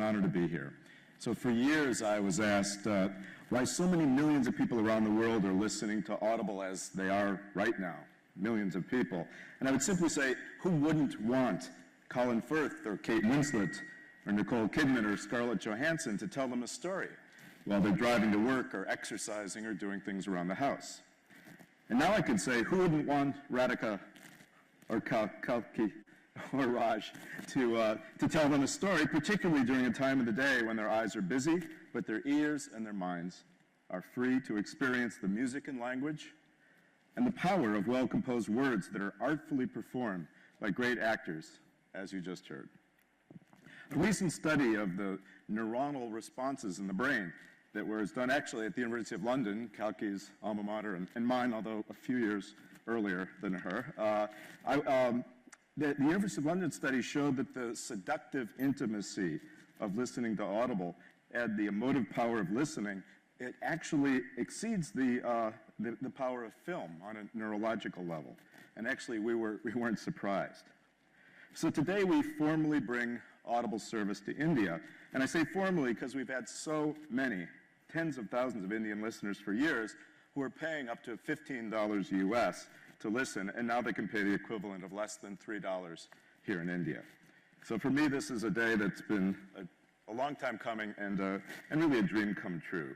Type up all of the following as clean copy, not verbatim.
honor to be here. So for years I was asked why so many millions of people around the world are listening to Audible as they are right now, millions of people. And I would simply say, who wouldn't want Colin Firth or Kate Winslet or Nicole Kidman or Scarlett Johansson to tell them a story while they're driving to work or exercising or doing things around the house? And now I can say, who wouldn't want Radhika or Kalki or Raj to tell them a story, particularly during a time of the day when their eyes are busy, but their ears and their minds are free to experience the music and language and the power of well-composed words that are artfully performed by great actors, as you just heard. A recent study of the neuronal responses in the brain that was done actually at the University of London, Kalki's alma mater, and mine, although a few years earlier than her, the University of London study showed that the seductive intimacy of listening to Audible and the emotive power of listening, it actually exceeds the power of film on a neurological level. And actually, we weren't surprised. So today we formally bring Audible service to India. And I say formally because we've had so many, tens of thousands of Indian listeners for years who are paying up to $15 US to listen, and now they can pay the equivalent of less than $3 here in India. So for me, this is a day that's been a long time coming and really a dream come true.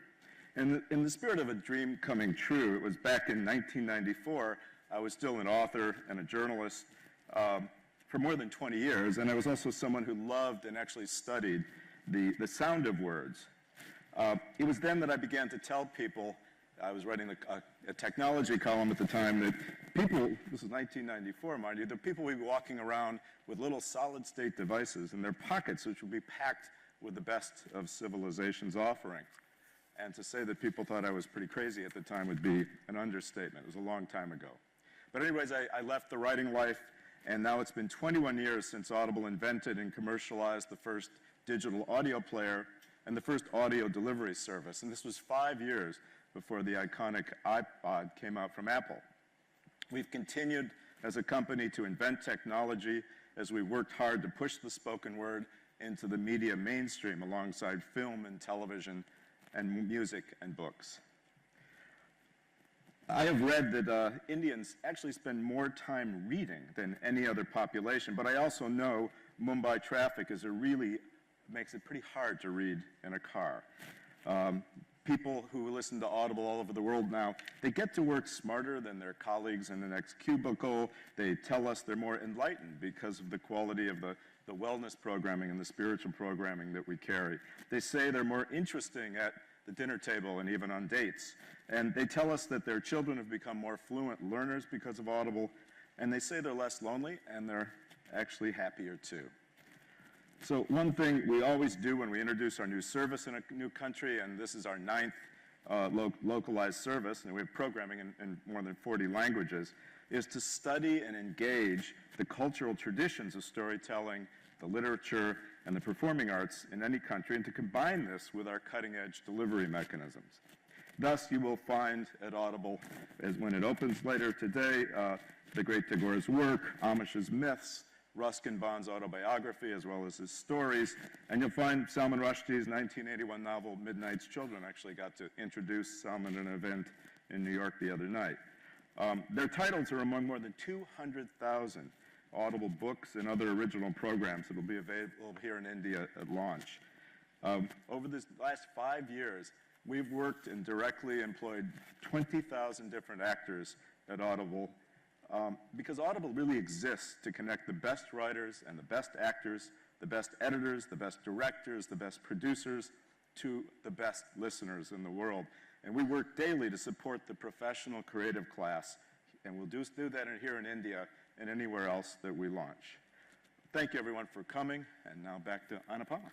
And in the spirit of a dream coming true, it was back in 1994, I was still an author and a journalist for more than 20 years, and I was also someone who loved and actually studied the sound of words. It was then that I began to tell people, I was writing a technology column at the time, that people, this is 1994, mind you, that people would be walking around with little solid-state devices in their pockets, which would be packed with the best of civilization's offerings. And to say that people thought I was pretty crazy at the time would be an understatement. It was a long time ago. But anyways, I left the writing life, and now it's been 21 years since Audible invented and commercialized the first digital audio player and the first audio delivery service. And this was 5 years before the iconic iPod came out from Apple. We've continued as a company to invent technology as we worked hard to push the spoken word into the media mainstream alongside film and television and music and books. I have read that Indians actually spend more time reading than any other population, but I also know Mumbai traffic makes it pretty hard to read in a car. People who listen to Audible all over the world now, they get to work smarter than their colleagues in the next cubicle. They tell us they're more enlightened because of the quality of the wellness programming and the spiritual programming that we carry. They say they're more interesting at the dinner table and even on dates. And they tell us that their children have become more fluent learners because of Audible. And they say they're less lonely and they're actually happier too. So one thing we always do when we introduce our new service in a new country, and this is our 9th localized service, and we have programming in more than 40 languages, is to study and engage the cultural traditions of storytelling, the literature, and the performing arts in any country, and to combine this with our cutting-edge delivery mechanisms. Thus, you will find at Audible, as when it opens later today, the great Tagore's work, Amish's myths, Ruskin Bond's autobiography, as well as his stories. And you'll find Salman Rushdie's 1981 novel, Midnight's Children. Actually got to introduce Salman at an event in New York the other night. Their titles are among more than 200,000 Audible books and other original programs that will be available here in India at launch. Over this last 5 years, we've worked and directly employed 20,000 different actors at Audible, because Audible really exists to connect the best writers and the best actors, the best editors, the best directors, the best producers to the best listeners in the world. And we work daily to support the professional creative class, and we'll do that here in India and anywhere else that we launch. Thank you, everyone, for coming, and now back to Anupama.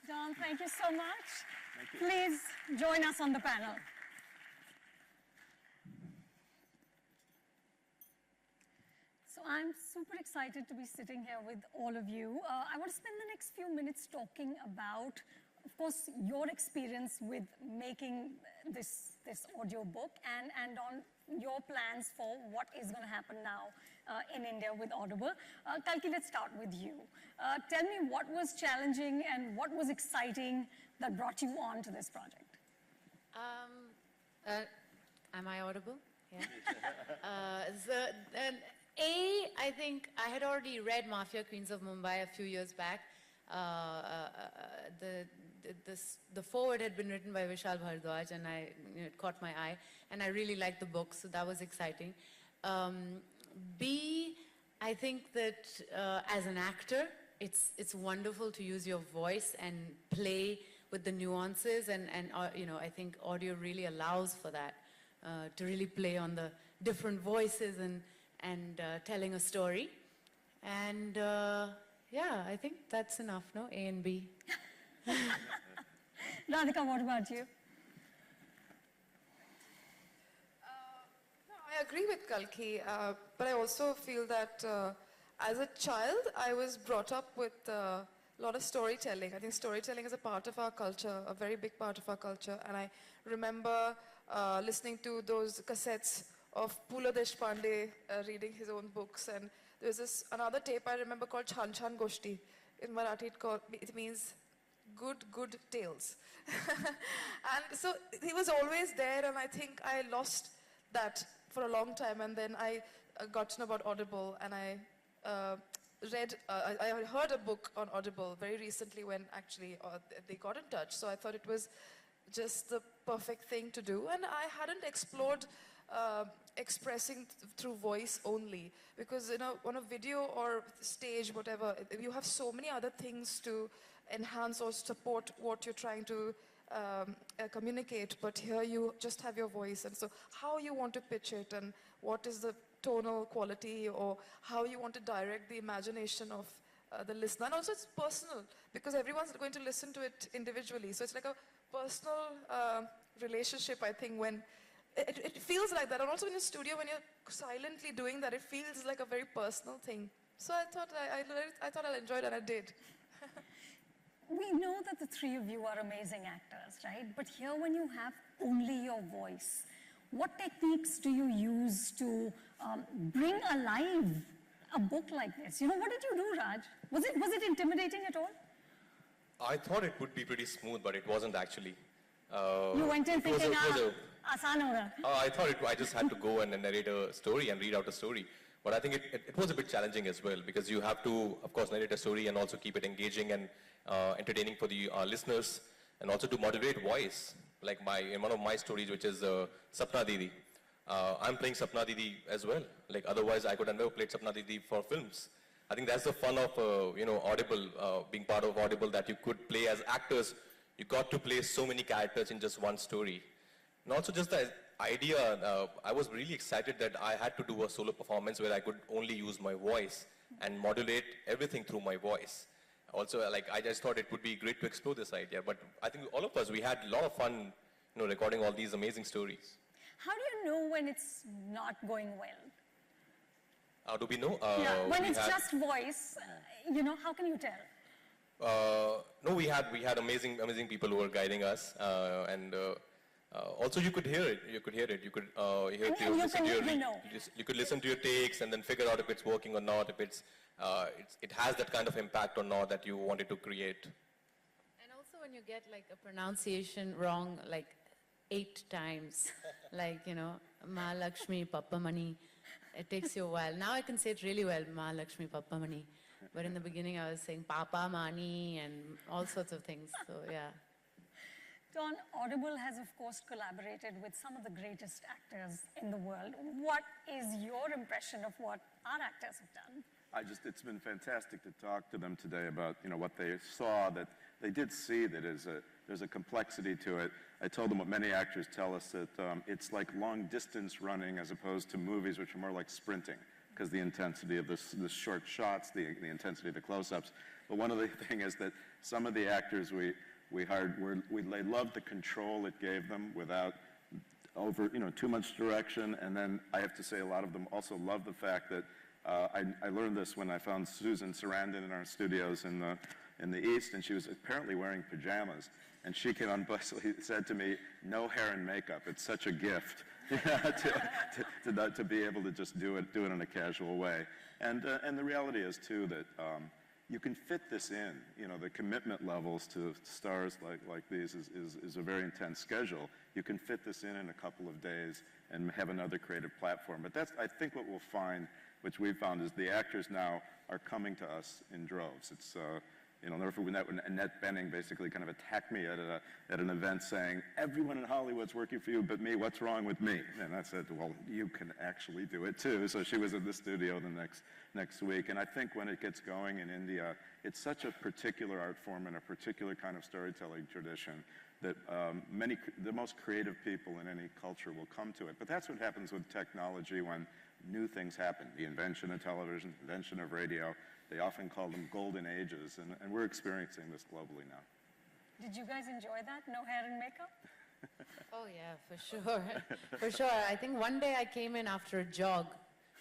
John, thank you so much. Thank you. Please join us on the panel. So I'm super excited to be sitting here with all of you. I want to spend the next few minutes talking about, of course, your experience with making this audio book and on your plans for what is going to happen now in India with Audible. Kalki, let's start with you. Tell me what was challenging and what was exciting that brought you on to this project? Am I audible? Yeah. I think I had already read Mafia Queens of Mumbai a few years back. The foreword had been written by Vishal Bhardwaj, and it caught my eye, and I really liked the book, so that was exciting. B, I think that as an actor, it's wonderful to use your voice and play with the nuances, and I think audio really allows for that, to really play on the different voices and telling a story. And yeah, I think that's enough, no? A and B. Radhika, what about you? No, I agree with Kalki, but I also feel that as a child, I was brought up with a lot of storytelling. I think storytelling is a part of our culture, a very big part of our culture. And I remember listening to those cassettes of Pula Deshpande reading his own books. And there's this another tape I remember called Chan Chan Goshti. In Marathi, it means good tales. And so he was always there, and I think I lost that for a long time. And then I got to know about Audible, and I I heard a book on Audible very recently when actually they got in touch. So I thought it was just the perfect thing to do. And I hadn't explored expressing through voice only, because on a video or stage, whatever, you have so many other things to enhance or support what you're trying to communicate, but here you just have your voice, and so how you want to pitch it, and what is the tonal quality, or how you want to direct the imagination of the listener. And also it's personal, because everyone's going to listen to it individually, so it's like a personal relationship, I think, when it feels like that. And also in your studio, when you're silently doing that, it feels like a very personal thing. So I thought I thought I'll enjoy it, and I did. We know that the three of you are amazing actors, right? But here, when you have only your voice, what techniques do you use to bring alive a book like this? What did you do, Raj? Was it intimidating at all? I thought it would be pretty smooth, but it wasn't actually. You went in thinking, "Aasan hoga." I thought I just had to go and narrate a story and read out a story. But I think it was a bit challenging as well, because you have to, of course, narrate a story and also keep it engaging and entertaining for the listeners, and also to modulate voice. Like in one of my stories, which is Sapna Didi, I'm playing Sapna Didi as well. Like otherwise, I could have never played Sapna Didi for films. I think that's the fun of Audible, being part of Audible, that you could play as actors. You got to play so many characters in just one story. And also just the idea, I was really excited that I had to do a solo performance where I could only use my voice and modulate everything through my voice. Also, I just thought it would be great to explore this idea. But I think all of us, we had a lot of fun, recording all these amazing stories. How do you know when it's not going well? How do we know? When it's just voice, how can you tell? No, we had amazing people who were guiding us, and also you could hear it. You could hear you could listen to your takes and then figure out if it's working or not, if it has that kind of impact or not that you wanted to create. And also when you get a pronunciation wrong 8 times, Ma Lakshmi Papa Mani, it takes you a while. Now I can say it really well, Ma Lakshmi Papa Mani. But in the beginning I was saying Papa Mani and all sorts of things, so yeah. Don, Audible has, of course, collaborated with some of the greatest actors in the world. What is your impression of what our actors have done? It's been fantastic to talk to them today about, what they saw, that they did see that there's a complexity to it. I told them what many actors tell us, that it's like long distance running as opposed to movies, which are more like sprinting, because the intensity of the short shots, the intensity of the close-ups. But one of the things is that some of the actors we hired, they loved the control it gave them without too much direction. And then I have to say, a lot of them also love the fact that I learned this when I found Susan Sarandon in our studios in the East, and she was apparently wearing pajamas. And she came on, basically said to me, "No hair and makeup. It's such a gift." to be able to just do it in a casual way. And the reality is, too, that you can fit this in. You know, the commitment levels to stars like these is a very intense schedule. You can fit this in a couple of days and have another creative platform. But that's, I think, what we'll find, which we've found, is the actors now are coming to us in droves. It's, you know, I'll never forget when Annette Bening basically kind of attacked me at an event saying, everyone in Hollywood's working for you but me, what's wrong with me? And I said, well, you can actually do it too. So she was in the studio the next week. And I think when it gets going in India, it's such a particular art form and a particular kind of storytelling tradition that the most creative people in any culture will come to it. But that's what happens with technology when new things happen. The invention of television, the invention of radio. They often call them golden ages, and we're experiencing this globally now. Did you guys enjoy that? No hair and makeup? Oh yeah, for sure. For sure. I think one day I came in after a jog,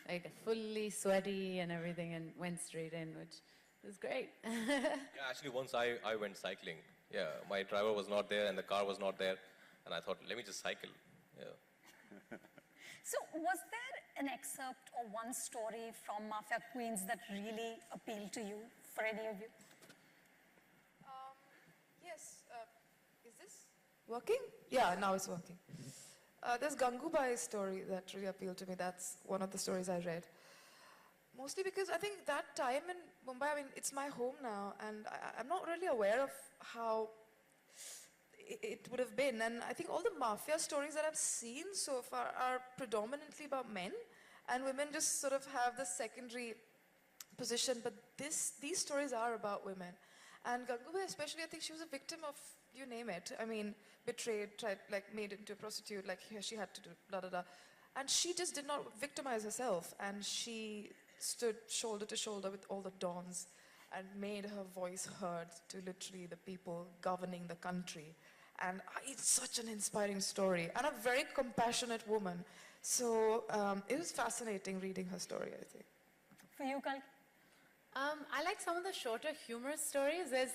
like fully sweaty and everything, and went straight in, which was great. Yeah, actually once I went cycling. Yeah, my driver was not there and the car was not there, and I thought, let me just cycle. Yeah. So was there an excerpt or one story from Mafia Queens that really appealed to you, for any of you? Yes. Is this working? Yeah, now it's working. There's Gangubai's story that really appealed to me. That's one of the stories I read. Mostly because I think that time in Mumbai, I mean, it's my home now, and I'm not really aware of how it would have been. And I think all the mafia stories that I've seen so far are predominantly about men, and women just sort of have the secondary position. But these stories are about women. And Gangubai especially, I think she was a victim of, you name it. I mean, betrayed, made into a prostitute, like she had to do, da da da. And she just did not victimize herself, and she stood shoulder to shoulder with all the dons and made her voice heard to literally the people governing the country. And it's such an inspiring story, and a very compassionate woman. So it was fascinating reading her story, I think. For you, Kalki? I like some of the shorter humorous stories. There's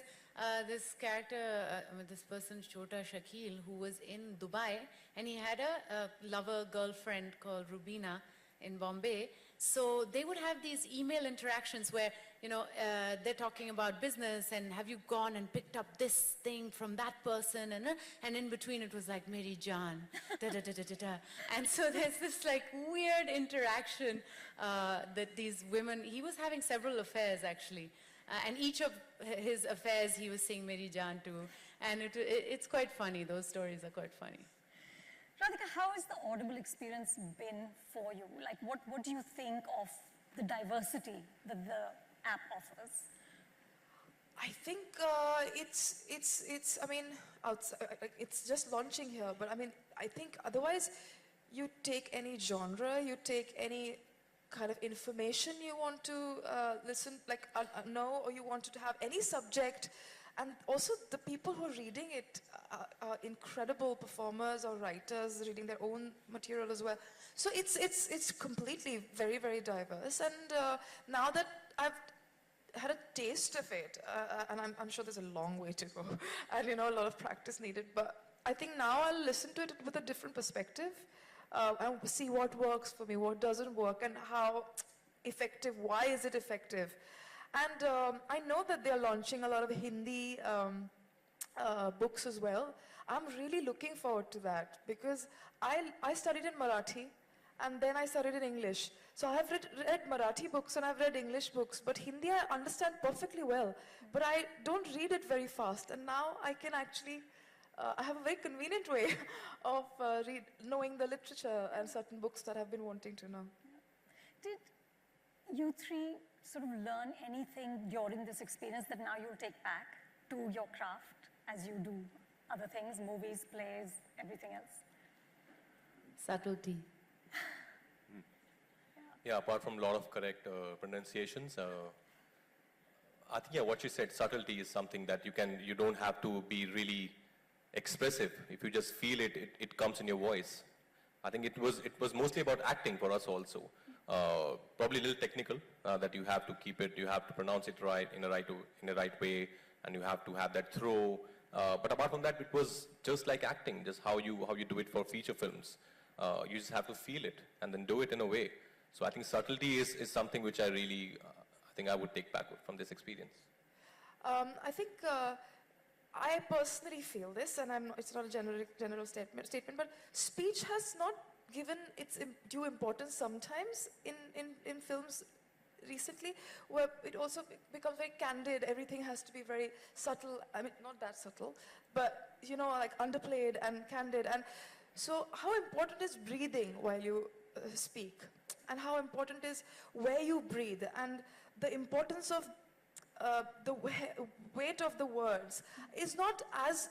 this character, this person, Chota Shakil, who was in Dubai, and he had a lover girlfriend called Rubina in Bombay. So they would have these email interactions where, you know, they're talking about business and have you gone and picked up this thing from that person, and in between it was like, Meri Jaan, da da da da da da. And so there's this like weird interaction that these women, he was having several affairs actually, and each of his affairs he was saying Meri Jaan to, and it's quite funny. Those stories are quite funny. Radhika, how has the Audible experience been for you? Like, what do you think of the diversity that the app offers? I think it's I mean, it's just launching here, but I mean, I think otherwise you take any genre, you take any kind of information you want to listen, know, or you want to have any subject, and also the people who are reading it are incredible performers or writers reading their own material as well. So it's completely very, very diverse, and now that I've had a taste of it, and I'm sure there's a long way to go, and you know, a lot of practice needed, but I think now I'll listen to it with a different perspective, and see what works for me, what doesn't work, and how effective, why is it effective. And I know that they're launching a lot of Hindi books as well. I'm really looking forward to that, because I studied in Marathi, and then I studied in English. So I have read Marathi books and I've read English books, but Hindi I understand perfectly well. But I don't read it very fast, and now I can actually, I have a very convenient way of knowing the literature and certain books that I've been wanting to know. Did you three sort of learn anything during this experience that now you'll take back to your craft as you do other things, movies, plays, everything else? Subtlety. Yeah, apart from a lot of correct pronunciations, I think, yeah, what you said, subtlety is something that you don't have to be really expressive. If you just feel it, it comes in your voice. I think it was mostly about acting for us also. Probably a little technical, that you have to keep it, you have to pronounce it right, in the right way, and you have to have that throw. But apart from that, it was just like acting, just how you do it for feature films. You just have to feel it and then do it in a way. So I think subtlety is something which I really, I think I would take back from this experience. I think I personally feel this, and it's not a general statement, but speech has not given its due importance sometimes in films recently, where it also becomes very candid. Everything has to be very subtle. I mean, not that subtle, but you know, like underplayed and candid. And so, how important is breathing while you speak, and how important is where you breathe, and the importance of the weight of the words is not as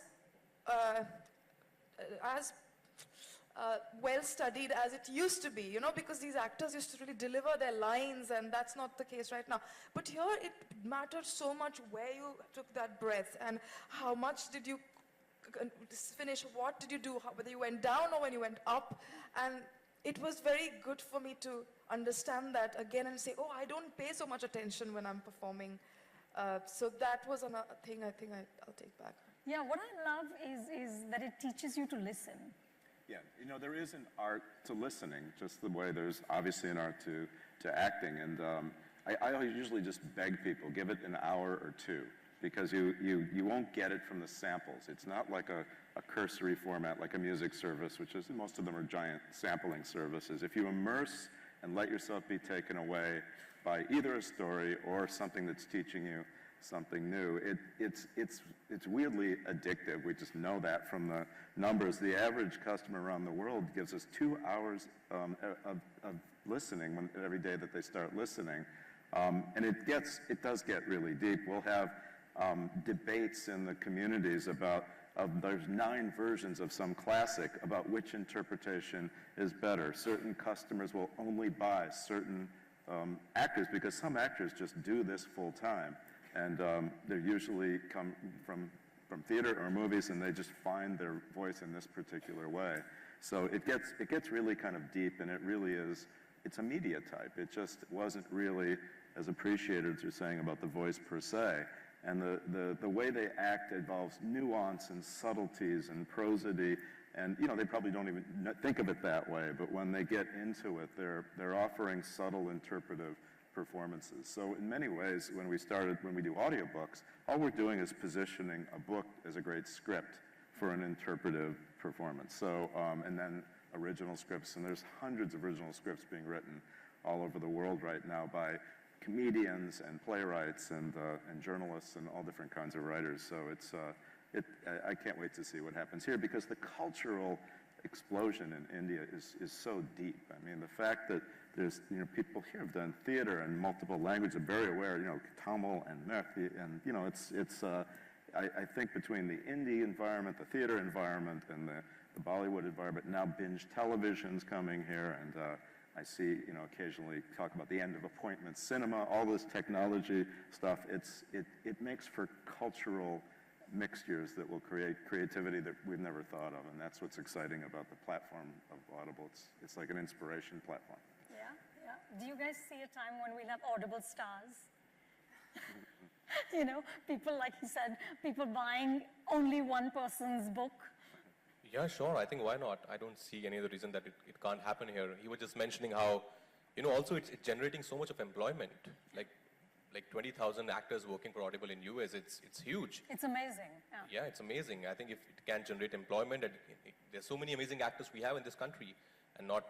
well studied as it used to be, you know, because these actors used to really deliver their lines, and that's not the case right now. But here it mattered so much where you took that breath and how much did you finish, what did you do, whether you went down or when you went up. And it was very good for me to understand that again and say, oh, I don't pay so much attention when I'm performing. So that was another thing I think I'll take back. Yeah, what I love is that it teaches you to listen. Yeah, you know, there is an art to listening, just the way there's obviously an art to acting. And I usually just beg people, give it an hour or two, because you won't get it from the samples. It's not like a cursory format, like a music service, which is, most of them are giant sampling services. If you immerse and let yourself be taken away by either a story or something that's teaching you something new, it's weirdly addictive. We just know that from the numbers. The average customer around the world gives us 2 hours of listening every day that they start listening. And it does get really deep. We'll have debates in the communities about, there's 9 versions of some classic about which interpretation is better. Certain customers will only buy certain actors because some actors just do this full time. And they usually come from theater or movies, and they just find their voice in this particular way. So it gets really kind of deep, and it really is, it's a media type. It just wasn't really as appreciated as you're saying about the voice per se. And the way they act involves nuance and subtleties and prosody, and you know, they probably don't even think of it that way, but when they get into it, they're offering subtle interpretive performances. So in many ways, when we do audiobooks, all we're doing is positioning a book as a great script for an interpretive performance. So, and then original scripts, and there's hundreds of original scripts being written all over the world right now by comedians and playwrights and journalists and all different kinds of writers. So I can't wait to see what happens here, because the cultural explosion in India is so deep. I mean, the fact that there's, you know, people here have done theater in multiple languages, are very aware, you know, Tamil and Marathi, and, you know, I think between the indie environment, the theater environment, and the Bollywood environment, now binge television's coming here, and I see, you know, occasionally talk about the end of appointment cinema, all this technology stuff. It makes for cultural mixtures that will create creativity that we've never thought of, and that's what's exciting about the platform of Audible. It's like an inspiration platform. Yeah. Do you guys see a time when we'll have Audible stars? You know, people, like you said, people buying only one person's book. Yeah, sure. I think why not? I don't see any other reason that it can't happen here. He was just mentioning how, you know, also it's generating so much of employment. Like 20,000 actors working for Audible in US, it's huge. It's amazing. Yeah, it's amazing. I think if it can generate employment, and there's so many amazing actors we have in this country, and not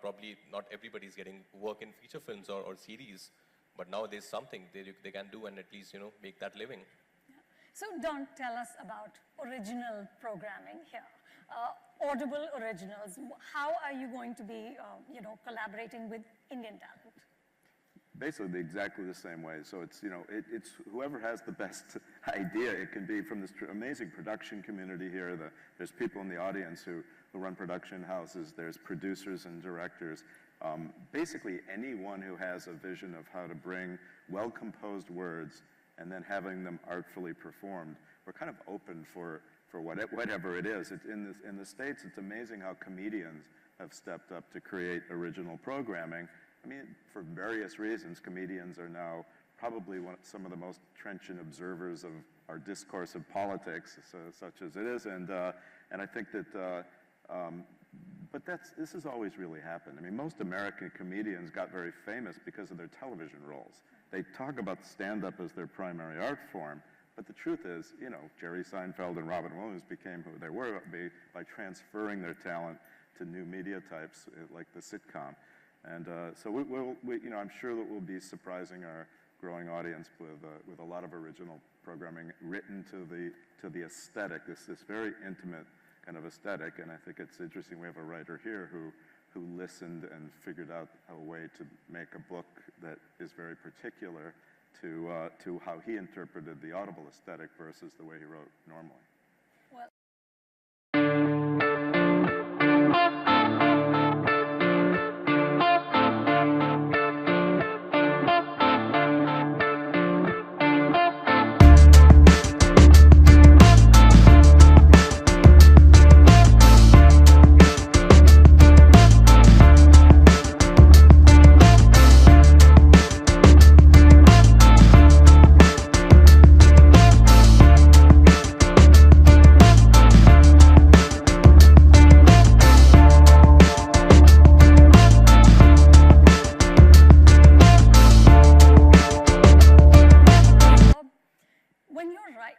everybody's getting work in feature films or series, but now there's something they can do and at least, you know, make that living. So Don, tell us about original programming here. Audible originals, how are you going to be, you know, collaborating with Indian talent? Basically exactly the same way. So it's, you know, it's whoever has the best idea. It can be from this amazing production community here. There's people in the audience who run production houses. There's producers and directors. Basically anyone who has a vision of how to bring well-composed words and then having them artfully performed. We're kind of open for whatever it is. In the States, it's amazing how comedians have stepped up to create original programming. I mean, for various reasons, comedians are now probably some of the most trenchant observers of our discourse of politics, such as it is. And I think that But this has always really happened. I mean, most American comedians got very famous because of their television roles. They talk about stand-up as their primary art form, but the truth is, you know, Jerry Seinfeld and Robin Williams became who they were by transferring their talent to new media types like the sitcom. And so you know, I'm sure that we'll be surprising our growing audience with a lot of original programming written to the aesthetic, this very intimate kind of aesthetic. And I think it's interesting we have a writer here who listened and figured out a way to make a book that is very particular to how he interpreted the Audible aesthetic versus the way he wrote normally. Well,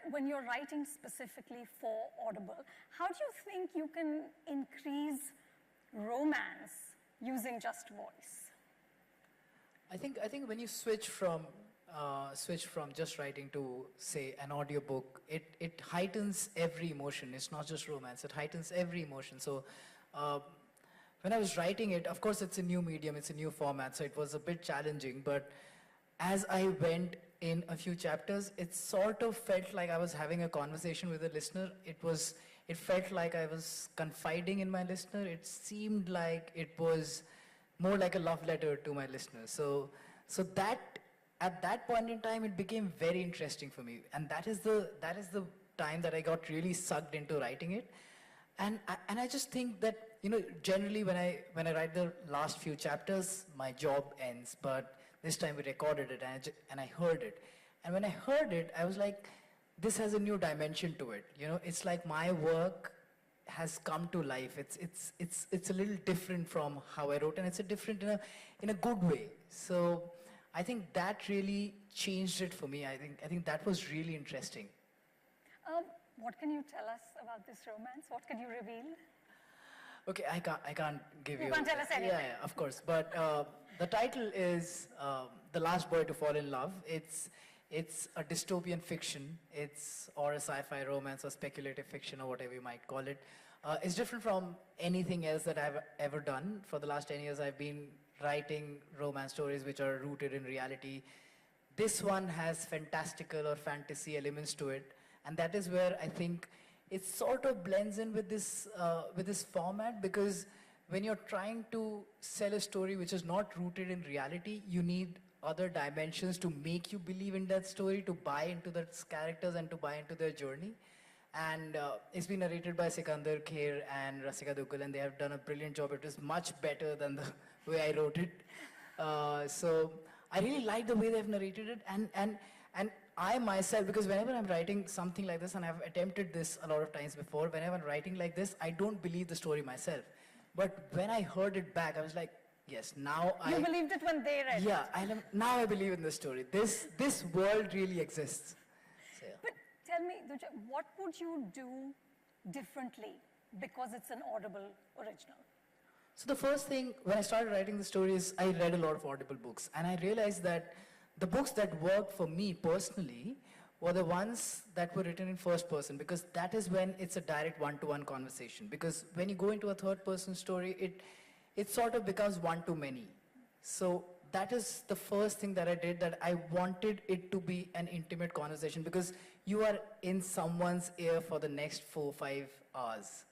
when you're writing specifically for Audible, how do you think you can increase romance using just voice? I think when you switch from just writing to, say, an audiobook, it heightens every emotion. It's not just romance, it heightens every emotion. So when I was writing it, of course it's a new medium, it's a new format, so it was a bit challenging, but as I went in a few chapters, it sort of felt like I was having a conversation with a listener. It felt like I was confiding in my listener. It seemed like it was more like a love letter to my listener. So that, at that point in time, it became very interesting for me. And that is the time that I got really sucked into writing it. And I just think that, you know, generally when I write the last few chapters, my job ends. But this time we recorded it and I heard it. And when I heard it, I was like, this has a new dimension to it. You know, it's like my work has come to life. It's a little different from how I wrote, and it's a different in a good way. So I think that really changed it for me. I think that was really interesting. What can you tell us about this romance? What can you reveal? Okay, I can't give you. You can't tell us anything. Yeah, of course. But the title is The Last Boy to Fall in Love. It's a dystopian fiction. Or a sci-fi romance or speculative fiction or whatever you might call it. It's different from anything else that I've ever done. For the last 10 years, I've been writing romance stories which are rooted in reality. This one has fantastical or fantasy elements to it, and that is where I think it sort of blends in with this format, because when you're trying to sell a story which is not rooted in reality, you need other dimensions to make you believe in that story, to buy into those characters and to buy into their journey. And it's been narrated by Sikandar Kher and Rasika Duggal, and they have done a brilliant job. It is much better than the way I wrote it. So I really like the way they've narrated it, and I myself, because whenever I'm writing something like this, and I've attempted this a lot of times before, whenever I'm writing like this, I don't believe the story myself. But when I heard it back, I was like, yes, now You believed it when they read it. Yeah, now I believe in the story. This world really exists. So, yeah. But tell me, Duja, what would you do differently because it's an Audible original? So the first thing, when I started writing the stories, I read a lot of Audible books, and I realized that the books that worked for me personally were the ones that were written in first person, because that is when it's a direct one-to-one conversation. Because when you go into a third-person story, it sort of becomes one-to-many. So that is the first thing that I did, that I wanted it to be an intimate conversation, because you are in someone's ear for the next 4-5 hours.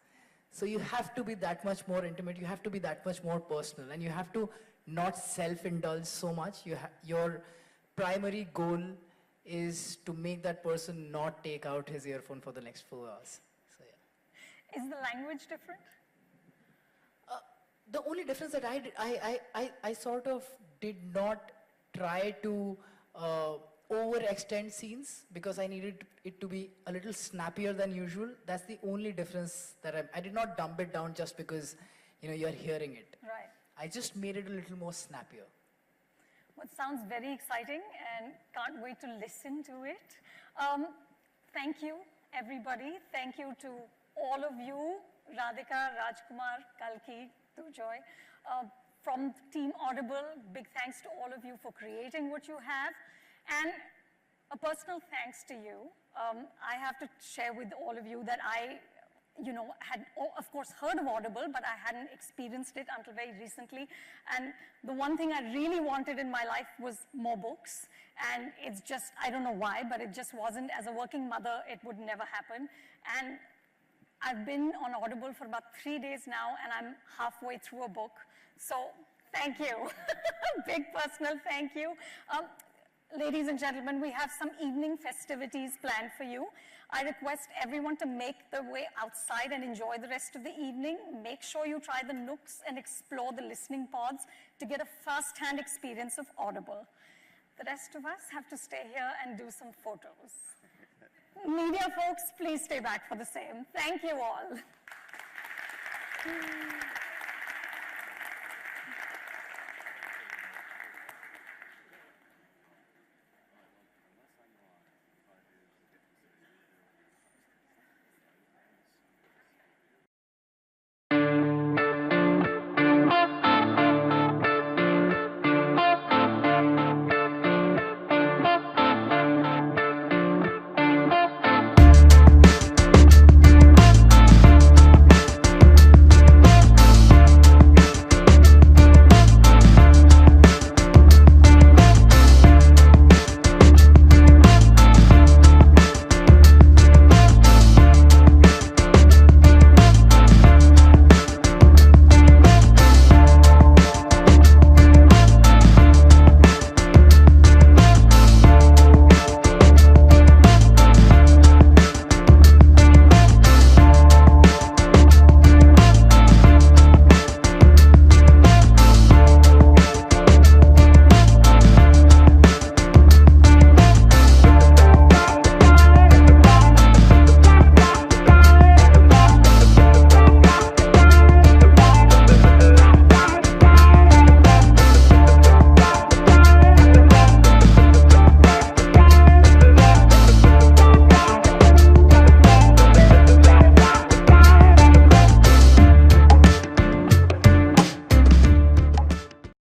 So you have to be that much more intimate, you have to be that much more personal, and you have to not self-indulge so much. Your primary goal is to make that person not take out his earphone for the next 4 hours. So, yeah. Is the language different? The only difference that I sort of did not try to overextend scenes, because I needed it to be a little snappier than usual. That's the only difference that I did not dump it down just because, you're hearing it. Right. I just made it a little more snappier. Well, it sounds very exciting and can't wait to listen to it. Thank you, everybody. Thank you to all of you, Radhika, Rajkummar, Kalki, Dujoy. From Team Audible, big thanks to all of you for creating what you have. And a personal thanks to you. I have to share with all of you that I had, of course, heard of Audible, but I hadn't experienced it until very recently. And the one thing I really wanted in my life was more books. And it's just, I don't know why, but it just wasn't. As a working mother, it would never happen. And I've been on Audible for about 3 days now, and I'm halfway through a book. So thank you. Big personal thank you. Ladies and gentlemen, we have some evening festivities planned for you. I request everyone to make their way outside and enjoy the rest of the evening. Make sure you try the nooks and explore the listening pods to get a first-hand experience of Audible. The rest of us have to stay here and do some photos. Media folks, please stay back for the same. Thank you all.